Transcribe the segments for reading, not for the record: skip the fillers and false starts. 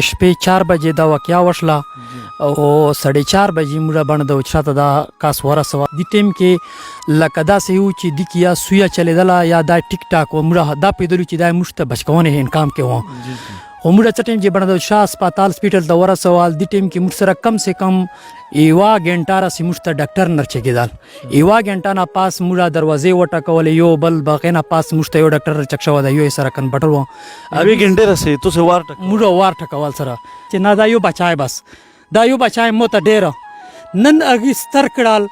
شپې 4 بجې دا واقعیا وشله او 4:30 بجې موږ باندې د چاته دا کاس ورسوه د ټیم کې لکه داسې یو چې د کیا سویا چلیدله یا دا ټیک ټاک و موږ دا پیدلو چې دا موږ ته بچکونه انکام کې و خو موږ چې ټیم چې باندې شاه هسپتال هسپیټل ته ورسوال د ټیم کې موږ سره کم سے کم یوه غنټه راسې موږ ته ډاکټر نه چکېدل یوه غنټه نه پاس موږ دروازې وټکولې یو بل باقي نه پاس موږ ته یو ډاکټر چک شوی دی یو سره کنفرټر و اوی غنټه راسې تو سه وار ټک موږ وار ټکول سره چې نه دا یو بچای بس دا یو بچای مو ته ډېره نن هغې ستر کړل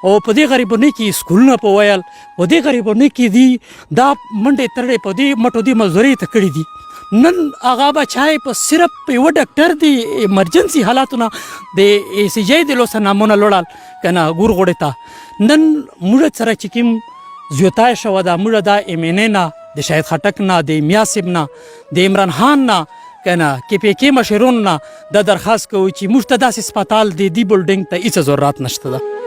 او په دې غریبونې کې سکولونه په ویل په دې غریبونې کې دي دا منډې ترړې په دې مټو دې مزدورۍ ته کړي دي نن هغه بچای په صرف یوه ډاکټر دی ایمرجنسي حالاتونه د ای سی جی د لوسه نامونه لوړل که نه ګور غوړې ته نن موږ سره چې کوم زیاتای شوه ده موږ دا ایم این ای نه د شاهد خټک نه د میاسب نه د عمران خان نه که نه کې پی کې مشرونو نه دا درخواست کوو چې موږ ته داسې هسپتال دی دې بلډینګ ته هېڅ ضرورت نشته ده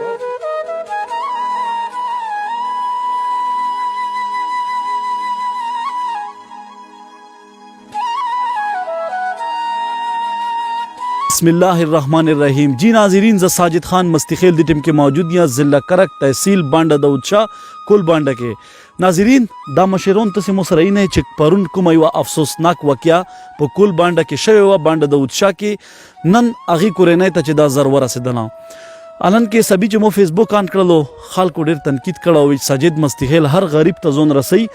بسم الله الرحمن الرحیم جی ناظرین ز ساجد خان مستخیل دی ټیم کې موجود یا ضلع کرک تحصیل بانډه داود شاه کل بانډه کې ناظرین دا مشرون ته مو سره نه چې پرون کوم یو افسوسناک واقعیا په کل بانډه کې شوی و بانډه داود شاه کې نن اغي کورنۍ ته چې دا ضرور رسیدنه الان کې سبي چې مو فیسبوک آن کړلو خلکو ډیر تنقید کړو ساجد مستخیل هر غریب ته زون رسي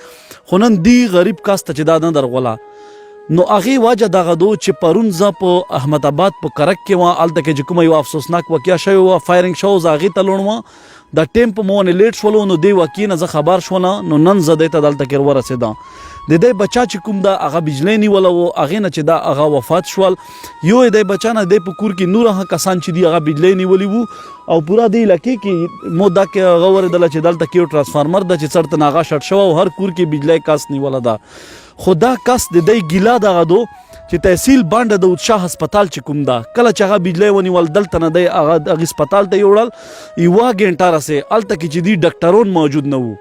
خو نن دی غریب کاست چې دا نه درغولا نو هغه واجه دغه دو چې پرون ز په احمد آباد په کرک کې و الته کې کوم یو افسوسناک واقعیا شوی و فایرینګ شوز هغه ته لونو د ټیم په مون لیټ شولو نو دی واقعي نه خبر شونه نو نن زده ته دلته کې ورسېدا د دې بچا چې کوم دا هغه بجلی نیوله و هغه نه چې دا هغه وفات شول یو د بچا نه د پکور کې نور هغه کسان چې دی هغه بجلی نیولی وو او پورا دی علاقې کې مو دا کې غور دل چې دلته کې ټرانسفارمر د چې چرته ناغه شټ شو او هر کور کې بجلی کاس نیوله دا خدا کس د دې ګیلا دغه دو چې تحصیل بانډه د شاه هسپتال چې کوم دا کله چې هغه بجلی ونیول دلته نه دی هغه هسپتال ته یوړل یوه غنټه راسې الته کې چې دی ډاکټرون موجود نه وو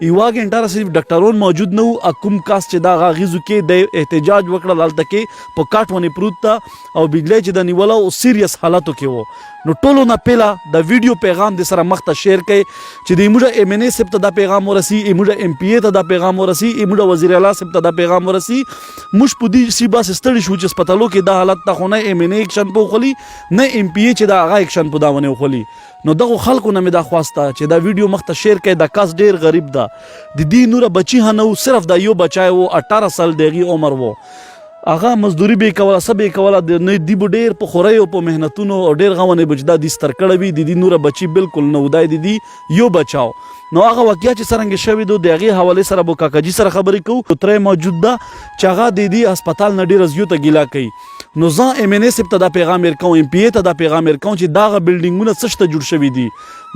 یوه غنټه راسې ډاکټرون موجود نه وو کوم کاس چې دا غیزو کې د احتجاج وکړل الته کې په کاټ ونی پروت تا او بجلی چې د نیوله او سیریس حالاتو کې وو نو ټولو نه پیلا د ویډیو پیغام د سره مخ ته شیر کړي چې د موږ ایم ان ای سپ ته دا پیغام ورسي موږ ایم پی ای ته دا پیغام ورسي موږ وزیر اعلی سپ ته دا پیغام ورسي موږ په دې سی باس ستړي شو چې هسپتالو کې دا حالت ته خو نه ایم ان ای اکشن په خولي نه ایم پی ای چې دا هغه اکشن په دا ونه خولي نو دغه خلکو نه مې دا خواسته چې دا ویډیو مخ ته شیر کړي دا کاس ډیر غریب ده د دې نور بچی هنو صرف دا یو بچای وو 18 سال دغه عمر وو هغه مزدوري به کوله سبې کوله د نه دی ډیر په خوري او په مهنتونو او ډیر غوونه بجدا د ستر کړه وی د دې نور بچی بالکل نو دای دی یو بچاو نو هغه واقعیا چې څنګه شوی دو دغه حواله سره بو کاکاجي سره خبرې کوو ترې موجود ده چې هغه د دې هسپتال نه ډیر زیاته ګیلا کوي نو ځا ایم ان ای سپ ته دا پیغام ورکوم ایم پی ای ته دا پیغام ورکوم چې دا بلډینګونه څه ته جوړ شوی دي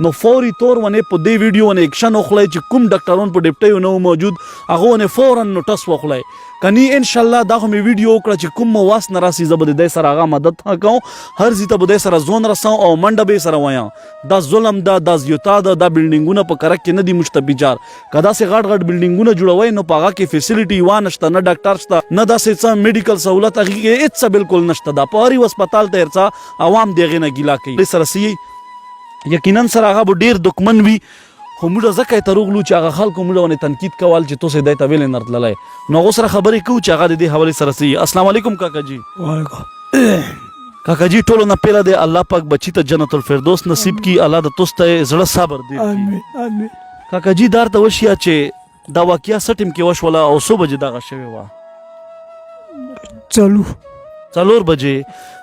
نو فوري تور ونه په دې ویډیو ونه اکشن وخلای چې کوم ډاکټرون په ډیپټي نو موجود هغه ونه فورا نوټس وخلای کني ان شاء الله دا مې ویډیو وکړه چې کوم واس نراسي زبر د سره هغه مدد وکاو هر زیته بده سره زون رساو او منډه به سره وایا دا ظلم دا زیوتا دا بلډینګونه په کرک کې نه دي مشتبجار کدا سي غټ غټ بلډینګونه جوړوي نو پاغه کې فیسیلیټي وانشته نه ډاکټر شته نه داسې څه میډیکل سہولت هغه کې هیڅ بالکل نشته دا په هر هسپتال ته ارڅا عوام دغه نه ګیلا کوي سره سي یقینا سره هغه ډیر دښمن وي خو موږ ځکه ته روغلو چې هغه خلکو موږ ونه تنقید کول چې تاسو دای ته ویل نه تللای نو هغه سره خبرې کوو چې هغه د دې حواله سره سي السلام علیکم کاکا جی وعلیکم کاکا جی ټولو نه پیله د الله پاک بچی ته جنت الفردوس نصیب کی الله د توسته زړه صبر دی امين امين کاکا جی دار ته وشیا چې دا واقعیا سټیم کې وشوله او 100 بجې دغه شوی و چلو 4 بجې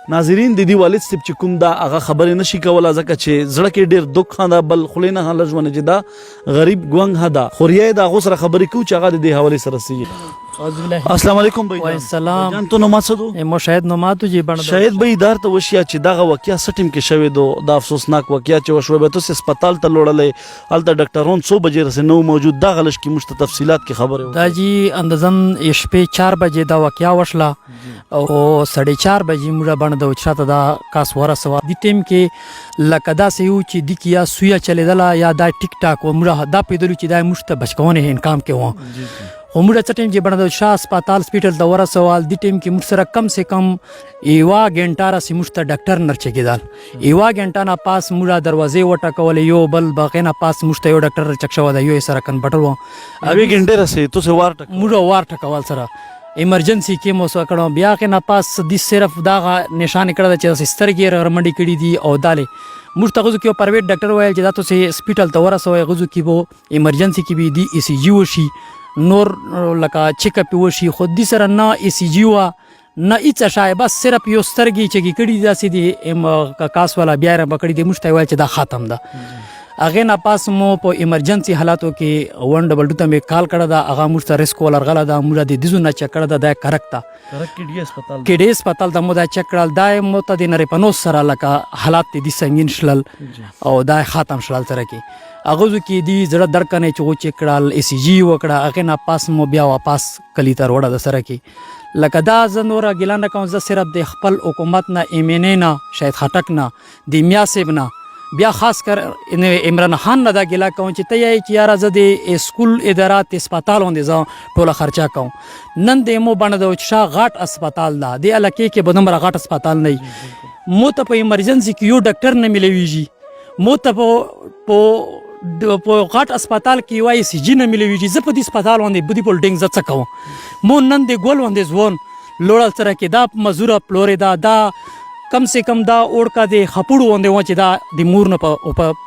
ناظرین د دې والد صاحب چې کوم دا هغه خبرې نشي کوله ځکه چې زړه کې ډیر دک خنده بل خلینه هله ژوند چې دا غریب ګونګ هدا خوريه دا غو سره خبرې کوي چې هغه د دې حواله سره سي السلام علیکم بھائی السلام جان تو نماز دو مو شاید نماز جی بند شاید به ادار ته وشیا چې دغه واقعیا سټیم کې شوی دو دا افسوسناک واقعیا چې وشوي به تاسو هسپتال ته لوړلې الته ډاکټرون 100 بجې رسې نو موجود دا غلش کې مشت تفصيلات کې خبره دا جی اندازن شپې 4 بجې دا واقعیا وشله او 4:30 بجې موږ باندې چاته دا کاس ورسوه د ټیم کې لکه داسې یو چې د کیا سویا چلیدله یا دا ټیک ټاک و موږ دا پیدلو چې دا موږ ته بچکونه انکام کې و خو موږ څه ټیم چې باندې شاه هسپتال سپیټل ته ورسول د ټیم کې موږ سره کم سے کم یوه غنټه راسې موږ ته ډاکټر نرچه کېدل یوه غنټه نه پاس موږ دروازې وټکولې یو بل باقي نه پاس موږ ته یو ډاکټر چک شوی دی یو یې سره کنپټر و اوی ګنټه رسې تو سه وار ټک موږ وار ټکول سره ایمرجنسی کې مو سو کړو بیا کې نه پاس د صرف دا نشان کړه چې سترګې رمنډي کړي دي او دالې موږ ته غوځو کې پرایویټ ډاکټر ویل چې دا تاسو سپیټل ته ورسوي غوځو کې وو ایمرجنسی کې به دی ای سی جی وشي نور لکه چیک اپ وشي خو دې سره نه ای سی جی وا نه هیڅ شای بس صرف یو سترګې چې کړي داسې دي کاس والا بیا را پکړي دي موږ ته ویل چې دا ختم ده هغه نه پاس مو په ایمرجنسی حالاتو کې 122 ته مې کال کړه دا هغه موږ ته ریسک ولرغله دا موږ د دې نه چک کړه دا کریکټ تا کې ډي هسپتال ته مو دا چک کړل دا مو ته د نریپنوس سره لکه حالات دي سنگین شلل او دا ختم شلل سره کې هغه کې دی زړه درکنه چې و چک کړل ای سی جی وکړه هغه نه پاس مو بیا واپس کلی ته وړه د سره کې لکه دا زنور ګلان کوم ز صرف د خپل حکومت نه ایمنه نه شاید خټک نه د میاسب نه بیا خاص کر عمران خان نه دا ګلا کوم چې ته یې چې یاره زه د اسکول ادارات هسپتال باندې ځم ټوله خرچه کوم نن د مو باندې د شاه غاټ هسپتال دا د علاقې کې بدمره غاټ هسپتال نه مو ته په ایمرجنسی کې یو ډاکټر نه ملويږي مو ته په غاټ هسپتال کې وای سی جی نه ملويږي زه په دې هسپتال باندې بدی پولډینګ ز څه کوم مو نن د ګول باندې ځون لوړل سره کې دا مزوره فلوریدا دا کم سے کم دا اوړکا د خپړو باندې و چې دا د مور نه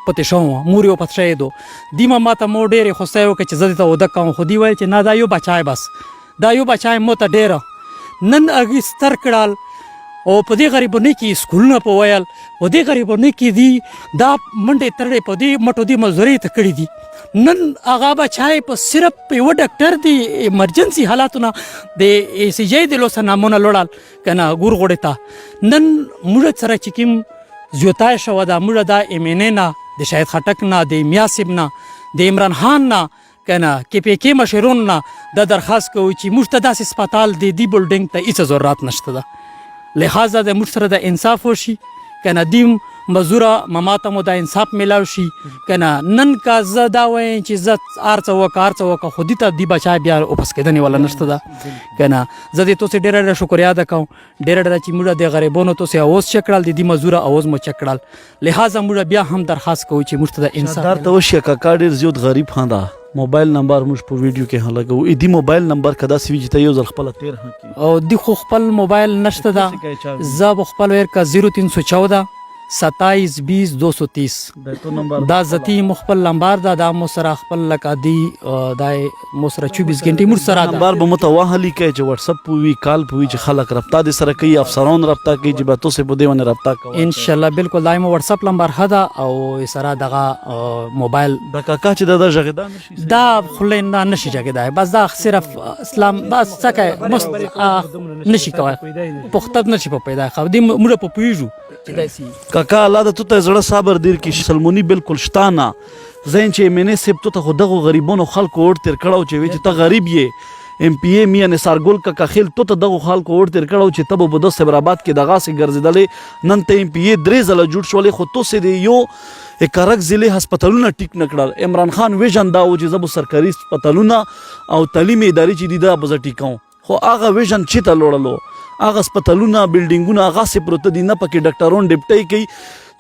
پته شو مور یو پته شې دو دیمه ماته مو ډېر خوسته یو چې زده ته ود کوم خو دی وای چې نه دا یو بچای بس دا یو بچای مو ته ډېر نن اگې ستر کړل او په دې غریبونه کې سکولونه په ویل په دې غریبونه کې دي دا منډه ترړې په دې مټو دي مزوري ته کړې دي نن هغه بچای په صرف په یو ډاکټر دی ایمرجنسی حالاتونه د ای سی جی د لوسه نامونه لوړل کنه ګور غوړې تا نن موږ سره چې کوم زیاتای شو دا موږ دا ایمنه نه د شاید خټک نه د میاسب نه د عمران خان نه کنه کې په کې مشرون نه د درخواست کوي چې موږ ته داسې هسپتال دی بلډینګ ته هیڅ ضرورت نشته ده لہذا د موږ سره د انصاف وشي کنه دیم مزوره مماته مو د انصاف ملاو شي کنه نن کا زه دا وایم چې زه ارڅ وکه خودی ته دی بچا بیا واپس کېدنی ولا نشته ده کنه زه دې توسه ډېر شکریا ده کوم ډېر چې موږ د غریبونو توسه اوس چکړل د دې مزوره اوس مو چکړل لہذا موږ بیا هم درخواست کوو چې موږ ته د انصاف در ته وشي کا ډېر زیات غریب خاندا موبایل نمبر موږ په ویډیو کې هلګو ا دې موبایل نمبر کدا سی چې ته یو ځل خپل 13 هکی او د خو خپل موبایل نشته ده زه خپل ور کا 0314 27 20 230 دا ذاتی مخبل نمبر دا مو سره خپل لکادي دا مو سره 24 غنټې مور سره نمبر به متواهلی کوي چې واتس اپ وی کال وی چې خلک رابطه د سره کوي افسران رابطه کوي چې به تاسو په دې باندې رابطه کوي ان شاء الله بالکل دایمو واتس اپ نمبر هدا او سره دغه موبایل د کاکا چې دا ژغدا نشي دا خلیندا نشي ژغدا بس دا صرف اسلام بس څکه مست نشي کوي پختت نشي په پیدا خو دې موږ په پیژو چې داسي کاکا الله د تو ته زړه صبر دیر کې سلمونی بالکل شتانه زین چې منه سب تو ته دغه غریبونو خلکو ور تر کړهو چې ته غریب یې ام پی ای میا نثار ګل کا خیل تو ته دغه خلکو ور تر کړهو چې تبو بده صبرآباد کې دغه سي ګرځیدلې نن ته ام پی ای درې زله جوړ شولې خو تو سه دی یو اکرک ضلع هسپتالونه ټیک نکړل عمران خان ویژن دا و چې زبو سرکاري هسپتالونه او تعلیمي ادارې چې دی دا بز ټیکاو خو هغه ویژن چې ته لوړلو هغه هسپتالونه بلډینګونه هغه سي پروت دي نه پکې ډاکټرون ډیپټي کوي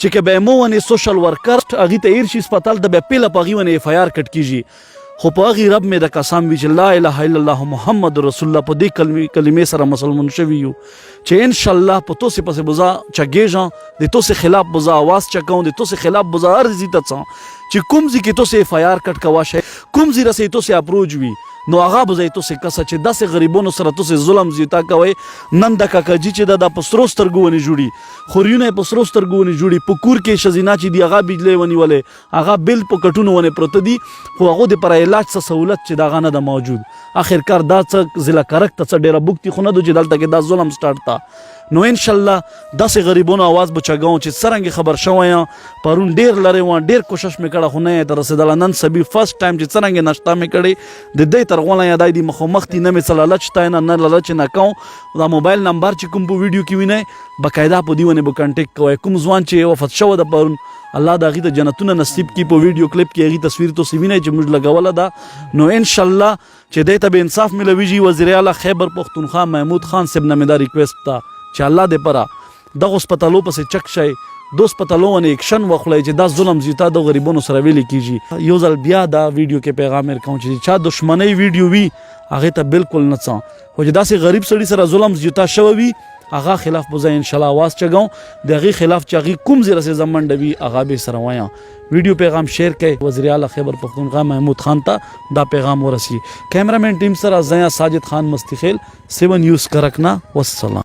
چې که به مو ونی سوشل ورکر اغه ته ایر شي هسپتال ته به پیله پغي ونی اف آی آر کټ کیږي خو په هغه رب مې د قسم وی چې لا اله الا الله محمد رسول الله په دې کلمې سره مسلمان شوی یو چې ان شاء الله په توسه پسې بوزا چګېژ د توسه خلاف بوزا आवाज چکاو د توسه خلاف بوزا ارزي ته چې کوم ځکه توسه اف آی آر کټ کوا شي کوم ځای رسې توسه اپروچ وی نو هغه بزای توسه کسه چې داسې غریبونو سره توسه ظلم زیاته کوي نن د کاکاجی چې د پسرو سترګو ونی جوړي خوريونه پسرو سترګو ونی جوړي پکور کې شزینا چې دی هغه بجلی ونی ولې هغه بل په کټونو ونی پروت دي خو هغه د پر علاج څه سہولت چې دا غنه د موجود اخر کار دا څه ضلع کرک ته ډیره بوکتی خو نه د جدل ته دا ظلم سٹارټ تا نو ان شاء الله داسې غریبونو आवाज بچاګاو چې څنګه خبر شوم پرون ډیر لره و ډیر کوشش میکړه خو نه تر رسیدل نن سبي فرست ټایم چې څنګه نشتا میکړي د دې تر غولا یا دای دی مخ مختی نه می لالچ تا نه لالچ نه کوم دا موبایل نمبر چې کوم په ویډیو کې وینئ بقاعده په دیونه به کانټیکټ کوئ کوم ځوان چې وفات شوی د پرون الله د هغې ته جنتونه نصیب کړي په ویډیو کلیپ کې هغې تصویر تاسې وینئ چې موږ لګوله ده نو انشاءالله چې دی ته به انصاف ملویږي وزیر اعلی خیبر پښتونخوا محمود خان صاحب نه مې دا ریکویسټ ته چې الله دې پره دغو هسپتالو پسې چک شئ دو هسپتالو باندې اکشن وخلئ چې دا ظلم زیاته د غریبانو سره ویلې کیږي یو ځل بیا دا ویډیو کې پیغام ورکوم چې چا دښمنۍ ویډیو وي هغې ته بالکل نه څه خو چې داسې غریب سړي سره ظلم زیاته شوی وي هغه خلاف به زه انشاءالله آواز چګوم د هغې خلاف چې هغې کوم ځای رسې زه منډه وي هغه به یې سره وایم ویډیو پیغام شیر کړئ وزیر اعلی خیبر پښتونخوا محمود خان ته دا پیغام ورسي کیمرامین ټیم سره زه ساجد خان مستخیل 7 نیوز کرکنا والسلام